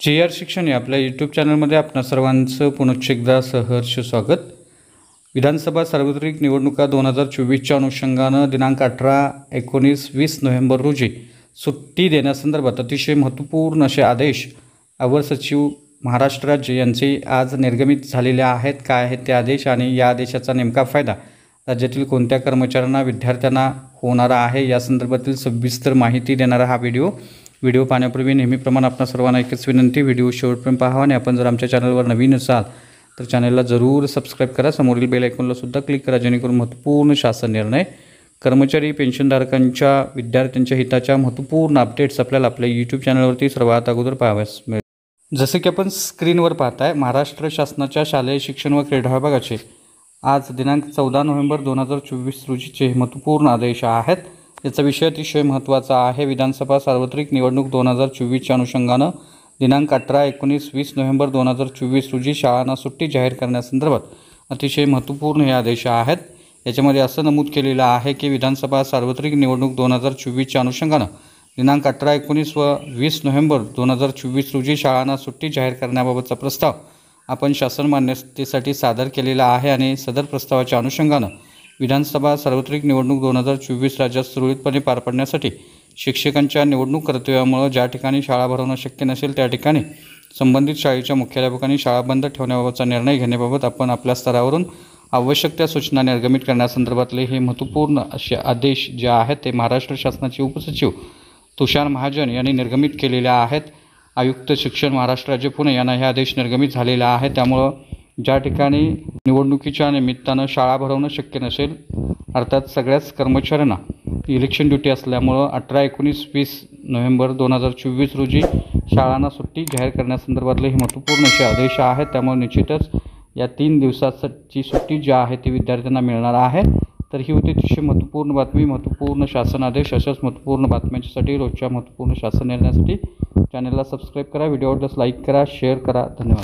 JR शिक्षण या आपल्या यूट्यूब चॅनलमध्ये आपणा सर्वांचं पुनश्च एकदा सहर्ष स्वागत। विधानसभा सार्वत्रिक निवडणुका 2024च्या अनुषंगानं दिनांक 18, 19, 20 नोव्हेंबर रोजी सुट्टी देण्यासंदर्भात अतिशय महत्त्वपूर्ण असे आदेश अवर सचिव महाराष्ट्र राज्य यांचे आज निर्गमित झालेले आहेत। काय आहेत ते आदेश आणि या आदेशाचा नेमका फायदा राज्यातील कोणत्या कर्मचाऱ्यांना विद्यार्थ्यांना होणार आहे या संदर्भातील सविस्तर माहिती देणारा हा व्हिडिओ पाहण्यापूर्वी नेहमीप्रमाणे आपणा सर्वांना एकच विनंती, व्हिडिओ शेवटपर्यंत पाहावा आणि आपण जर आमच्या चॅनलवर नवीन असाल तर चॅनलला जरूर सबस्क्राइब करा, समोरील बेल आयकॉनला सुद्धा क्लिक करा जेणेकरून महत्त्वपूर्ण शासन निर्णय, कर्मचारी, पेन्शनधारकांच्या, विद्यार्थ्यांच्या हिताच्या महत्त्वपूर्ण अपडेट्स आपल्याला आपल्या यूट्यूब चॅनलवरती सर्वात अगोदर पाहाव्यास मिळेल। जसे की आपण स्क्रीनवर पाहताय, महाराष्ट्र शासनाच्या शालेय शिक्षण व क्रीडा विभागाचे आज दिनांक 14 नोव्हेंबर 2024 रोजीचे महत्त्वपूर्ण आदेश आहेत। याचा विषय अतिशय महत्त्वाचा आहे। विधानसभा सार्वत्रिक निवडणूक 2024च्या अनुषंगानं दिनांक 18, 19, 20 नोव्हेंबर 2024 रोजी शाळांना सुट्टी जाहीर करण्यासंदर्भात अतिशय महत्त्वपूर्ण हे आदेश आहेत। याच्यामध्ये असं नमूद केलेलं आहे की विधानसभा सार्वत्रिक निवडणूक 2024च्या अनुषंगानं दिनांक 18, 19 व 20 नोव्हेंबर 2024 रोजी शाळांना सुट्टी जाहीर करण्याबाबतचा प्रस्ताव आपण शासन मान्यतेसाठी सादर केलेला आहे आणि सदर प्रस्तावाच्या अनुषंगानं विधानसभा सार्वत्रिक निवडणूक 2024 राज्यात सुरळीतपणे पार पाडण्यासाठी शिक्षकांच्या निवडणूक कर्तव्यामुळे ज्या ठिकाणी शाळा भरवणं शक्य नसेल त्या ठिकाणी संबंधित शाळेच्या मुख्याध्यापकांनी शाळा बंद ठेवण्याबाबतचा निर्णय घेण्याबाबत आपण आपल्या स्तरावरून आवश्यक त्या सूचना निर्गमित करण्यासंदर्भातले हे महत्त्वपूर्ण असे आदेश जे आहेत ते महाराष्ट्र शासनाचे उपसचिव तुषार महाजन यांनी निर्गमित केलेले आहेत। आयुक्त शिक्षण महाराष्ट्र राज्य पुणे यांना हे आदेश निर्गमित झालेले आहे। त्यामुळे ज्या ठिकाणी निवडणुकीच्या निमित्तानं शाळा भरवणं शक्य नसेल, अर्थात सगळ्याच कर्मचाऱ्यांना इलेक्शन ड्युटी असल्यामुळं 18, 19, 20 नोव्हेंबर 2024 रोजी शाळांना सुट्टी जाहीर करण्यासंदर्भातले हे महत्त्वपूर्ण असे आदेश आहेत। त्यामुळे निश्चितच या 3 दिवसाची सुट्टी जी आहे ती विद्यार्थ्यांना मिळणार आहे। तर ही होती अतिशय महत्त्वपूर्ण बातमी, महत्त्वपूर्ण शासन आदेश। अशाच महत्त्वपूर्ण बातम्यांसाठी रोजच्या महत्त्वपूर्ण शासन निर्णयासाठी चॅनलला सबस्क्राईब करा, व्हिडिओ आवडल्यास लाईक करा, शेअर करा। धन्यवाद।